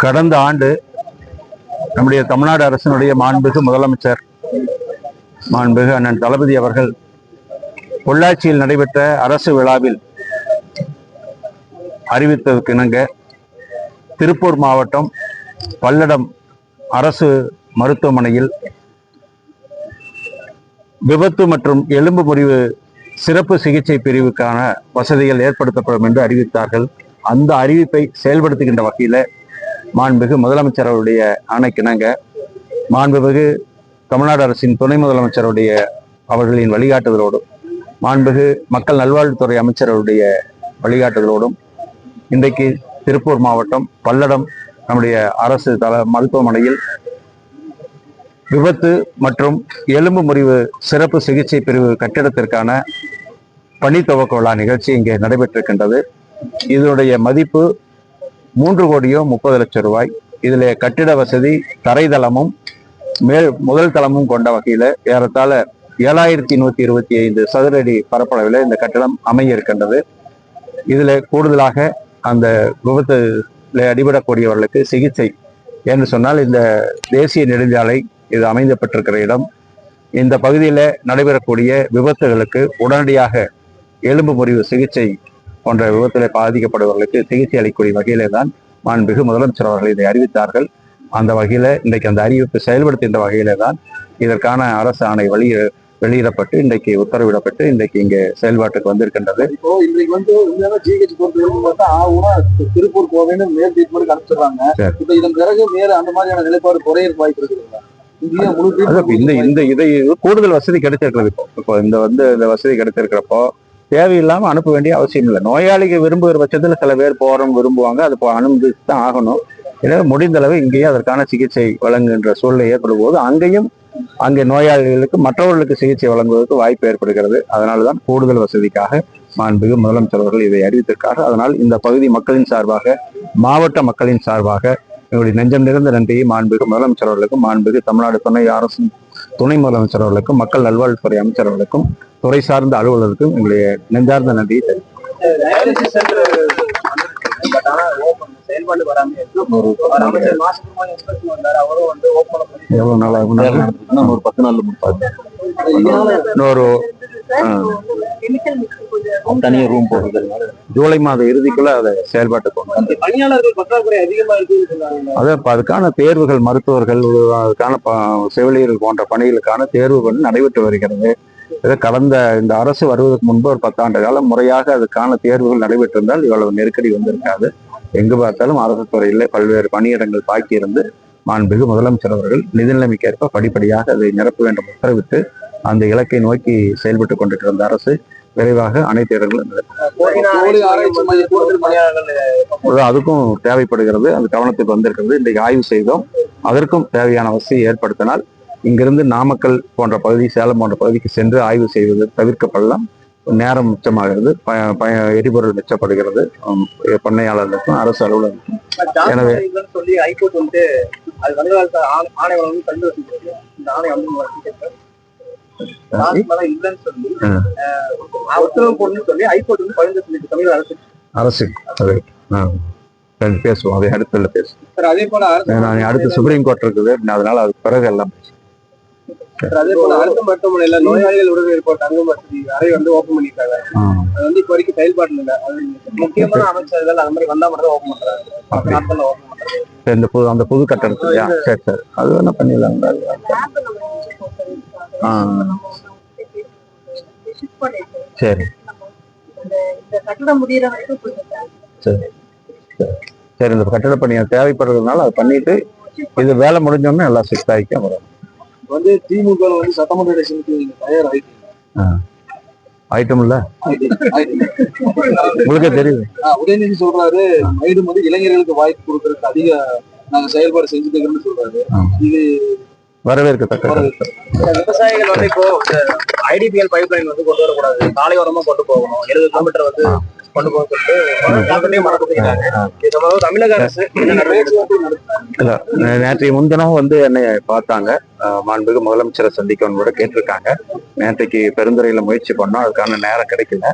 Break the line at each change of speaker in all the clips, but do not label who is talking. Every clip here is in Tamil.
கடந்த ஆண்டு நம்முடைய தமிழ்நாடு அரசினுடைய மாண்புமிகு முதலமைச்சர் மாண்புமிகு அண்ணன் தளபதி அவர்கள் பொள்ளாச்சியில் நடைபெற்ற அரசு விழாவில் அறிவித்ததற்கிணங்க திருப்பூர் மாவட்டம் பல்லடம் அரசு மருத்துவமனையில் விபத்து மற்றும் எலும்பு முறிவு சிறப்பு சிகிச்சை பிரிவுக்கான வசதிகள் ஏற்படுத்தப்படும் என்று அறிவித்தார்கள். அந்த அறிவிப்பை செயல்படுத்துகின்ற வகையில் மாண்புமிகு முதலமைச்சர் அவருடைய ஆணைக்கிணங்க மாண்புமிகு தமிழ்நாடு அரசின் துணை முதலமைச்சருடைய அவர்களின் வழிகாட்டுதலோடும் மாண்புமிகு மக்கள் நல்வாழ்வுத்துறை அமைச்சருடைய வழிகாட்டுதலோடும் இன்றைக்கு திருப்பூர் மாவட்டம் பல்லடம் நம்முடைய அரசு மருத்துவமனையில் விபத்து மற்றும் எலும்பு முறிவு சிறப்பு சிகிச்சை பிரிவு கட்டிடத்திற்கான பணி துவக்க விழா நிகழ்ச்சி இங்கே நடைபெற்றிருக்கின்றது. இதனுடைய மதிப்பு 3,30,00,000 ரூபாய். இதில் கட்டிட வசதி தரைதளமும் முதல் தளமும் கொண்ட வகையில் ஏறத்தாழ 7,125 சதுர அடி பரப்பளவில் இந்த கட்டிடம் அமைய இருக்கின்றது. இதில் கூடுதலாக அந்த விபத்தில் அடிபடக்கூடியவர்களுக்கு சிகிச்சை என்று சொன்னால் இந்த தேசிய நெடுஞ்சாலை இது அமைந்தப்பட்டிருக்கிற இடம். இந்த பகுதியில் நடைபெறக்கூடிய விபத்துகளுக்கு உடனடியாக எலும்பு முறிவு சிகிச்சை போன்ற விபத்தில் பாதிக்கப்படுபவர்களுக்கு சிகிச்சை அளிக்கக்கூடிய வகையிலே தான் மாண்புமிகு முதலமைச்சர் அவர்கள் இதை அறிவித்தார்கள். அந்த வகையில் இன்றைக்கு அந்த அறிவிப்பு செயல்படுத்துகின்ற வகையிலே தான் இதற்கான அரசு ஆணை வெளியிடப்பட்டு இன்றைக்கு உத்தரவிடப்பட்டு இன்றைக்கு இங்கே செயல்பாட்டுக்கு வந்திருக்கின்றது.
இப்போ இன்றைக்கு ஜிஹெச் திருப்பூர் கோவைன்னு மேல் ட்ரீட்மெண்ட் அனுப்பிச்சிடுறாங்க. இப்போ இதன் பிறகு மேல அந்த மாதிரியான நிலைப்பாடு குறைய வாய்ப்பு இருக்குதுங்களா?
இதை கூடுதல் வசதி கிடைச்சிருக்கிறது. இப்போ இந்த வசதி கிடைச்சிருக்கிறப்போ தேவையில்லாம அனுப்ப வேண்டிய அவசியம் இல்லை. நோயாளிக்கு விரும்புகிற பட்சத்துல சில பேர் விரும்புவாங்க, அது அனுமதிச்சு தான் ஆகணும். எனவே முடிந்த அளவு இங்கேயே அதற்கான சிகிச்சை வழங்குகின்ற சூழ்நிலை ஏற்படும் போது அங்கே நோயாளிகளுக்கு மற்றவர்களுக்கு சிகிச்சை வழங்குவதற்கு வாய்ப்பு ஏற்படுகிறது. அதனால்தான் கூடுதல் வசதிக்காக மாண்புமிகு முதலமைச்சர் அவர்கள் இதை அறிவித்திருக்காங்க. அதனால் இந்த பகுதி மக்களின் சார்பாக மாவட்ட மக்களின் சார்பாக எங்களுடைய நெஞ்சம் நிறைந்த நன்றியை மாண்புமிகு முதலமைச்சர் அவர்களுக்கும் மாண்புமிகு தமிழ்நாடு துணை முதலமைச்சர் அவர்களுக்கும் மக்கள் நல்வாழ்வுத்துறை அமைச்சர் அவர்களுக்கும் துறை சார்ந்த அலுவலருக்கும் எங்களுடைய நெஞ்சார்ந்த நன்றியை எவ்வளவு நாள் ஒரு 10 நாள் இன்னொரு தனியார் ரூம் போடுறது ஜூலை மாத இறுதிக்குள்ள அதை செயல்பாட்டுக்கு
பணியாளர்கள் பற்றாக்குறை அதிகமா இருக்கு.
அதுக்கான தேர்வுகள் மருத்துவர்கள் அதுக்கான செவிலியர்கள் போன்ற பணிகளுக்கான தேர்வுகள் நடைபெற்று வருகிறது. கடந்த இந்த அரசு வருவதற்கு முன்பு ஒரு 10 ஆண்டு காலம் முறையாக அதுக்கான தேர்வுகள் நடைபெற்றிருந்தால் இவ்வளவு நெருக்கடி வந்திருக்காது. எங்கு பார்த்தாலும் அரசு துறையில் பல்வேறு பணியிடங்கள் பாக்கியிருந்து மாண்புமிகு முதலமைச்சர் அவர்கள் நிதிநிலைமைக்கு ஏற்ப படிப்படியாக அதை நிரப்ப வேண்டும் உத்தரவிட்டு அந்த இலக்கை நோக்கி செயல்பட்டு கொண்டிருக்கிற அரசு விரைவாக அனைத்து இடங்களும் அதுக்கும் தேவைப்படுகிறது. அந்த கவனத்துக்கு வந்திருக்கிறது. இன்றைக்கு ஆய்வு செய்தோம். அதற்கும் தேவையான வசதியை ஏற்படுத்தினால் இங்கிருந்து நாமக்கல் போன்ற பகுதி, சேலம் போன்ற பகுதிக்கு சென்று ஆய்வு செய்வது தவிர்க்கப்படலாம். நேரம் மிச்சமாகிறது, எரிபொருள் மிச்சப்படுகிறது பண்ணையாளர்களுக்கும் அரசு அலுவலர்களுக்கும். எனவே அரசு பேசுவோம். அதை அடுத்த பேசுவோம். அடுத்து சுப்ரீம் கோர்ட் இருக்குது, அதனால அதுக்கு பிறகு எல்லாம்
அதே போல அரசு மருத்துவமனையில நோயாளிகள் உடல் தங்கும் வசதி அறை ஓபன் பண்ணிருக்காங்க. அது இப்ப வரைக்கும் செயல்பாடு இல்லை. முக்கியமான அமைச்சர்கள் அந்த மாதிரி வந்தா மட்டும் ஓபன் பண்றாங்க.
அந்த புது கட்டடத்துலயா? சரி சரி, அது வேணா பண்ணிடலாம். சரி சரி சரி, இந்த கட்டட பணியை தேவைப்படுறதுனால அதை பண்ணிட்டு இது வேலை முடிஞ்சோம்னா எல்லாம் ஷிஃப்ட் ஆகிக்க வரும்.
திமுக சட்டமன்ற தயார்
ஐட்டம்ல உங்களுக்கே தெரியுது.
உதயநிதி சொல்றாரு, மைடும் இளைஞர்களுக்கு வாய்ப்பு கொடுக்கறதுக்கு அதிக நாங்க செயல்பாடு செஞ்சுட்டு இருக்கோம்னு சொல்றாரு. இது
வரவேற்கத்தக்க.
விவசாயிகள் இப்போ ஐடிபிஎல் பைப் லைன் கொண்டு வரக்கூடாது, சாலை ஓரமா கொண்டு போகணும், 70 கிலோமீட்டர் கொண்டு போக தமிழக அரசு
நேற்றைய முன்தினம் என்னை பார்த்தாங்க. மாண்புமிகு முதலமைச்சரை சந்திக்கணும் கூட கேட்டிருக்காங்க. நேற்றைக்கு பெருந்துறையில முயற்சி பண்ணோம், அதுக்கான நேரம் கிடைக்கல.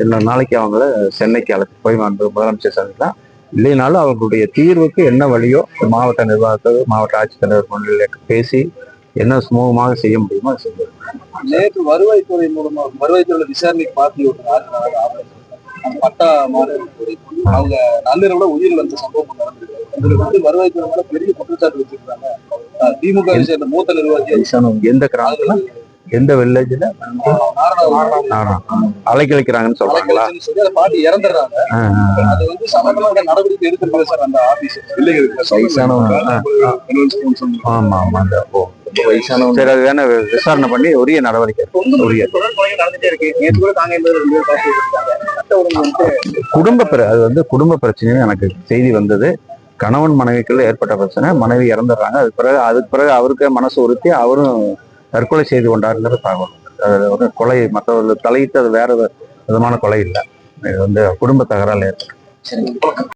இன்னொரு நாளைக்கு அவங்கள சென்னைக்கு அழைத்து போய் மாண்புமிகு முதலமைச்சர் சந்திக்கலாம். இல்லைனாலும் அவர்களுடைய தீர்வுக்கு என்ன வழியோ மாவட்ட நிர்வாகத்தோடு மாவட்ட ஆட்சித்தலைவர் முன்னிலையில் பேசி என்ன சுமூகமாக செய்ய முடியுமோ அதை செய்யும்.
நேற்று வருவாய்த்துறை மூலமா வருவாய்த்துறை விசாரணைக்கு பார்த்து பட்டா மாநில அவங்க நள்ளிரவுல உயிர் வந்த சம்பவம் நடந்திருக்கு. இதுல வந்து வருவாய்த்துறை மேல பெரிய குற்றச்சாட்டு வச்சிருக்காங்க. திமுக சேர்ந்த மூத்த நிர்வாகி
எந்த கிராமத்துல எந்த வில்லேஜ்ல அலைக்கழிக்கிறாங்கன்னு சொல்றாங்களா?
அதை பாட்டி இறந்துடுறாங்க. அது வந்து சம்பந்தமாக நடவடிக்கை எடுத்திருக்காங்க சார் அந்த ஆபீஸ்.
ஆமா ஆமா அந்த வயசானவங்க சரி அது வேணா விசாரணை பண்ணி உரிய நடவடிக்கை அது வந்து குடும்ப பிரச்சனைன்னு எனக்கு செய்தி வந்தது. கணவன் மனைவிக்குள்ள ஏற்பட்ட பிரச்சனை, மனைவி இறந்துடுறாங்க. அதுக்கு பிறகு அவருக்கு மனசு உறுத்தி அவரும் தற்கொலை செய்து கொண்டாருங்கிற தகவல். அது ஒரு கொலை, மற்றவர்கள் தலையிட்டு அது வேற விதமான கொலை இல்லை. இது வந்து குடும்ப தகராறு ஏற்படும்.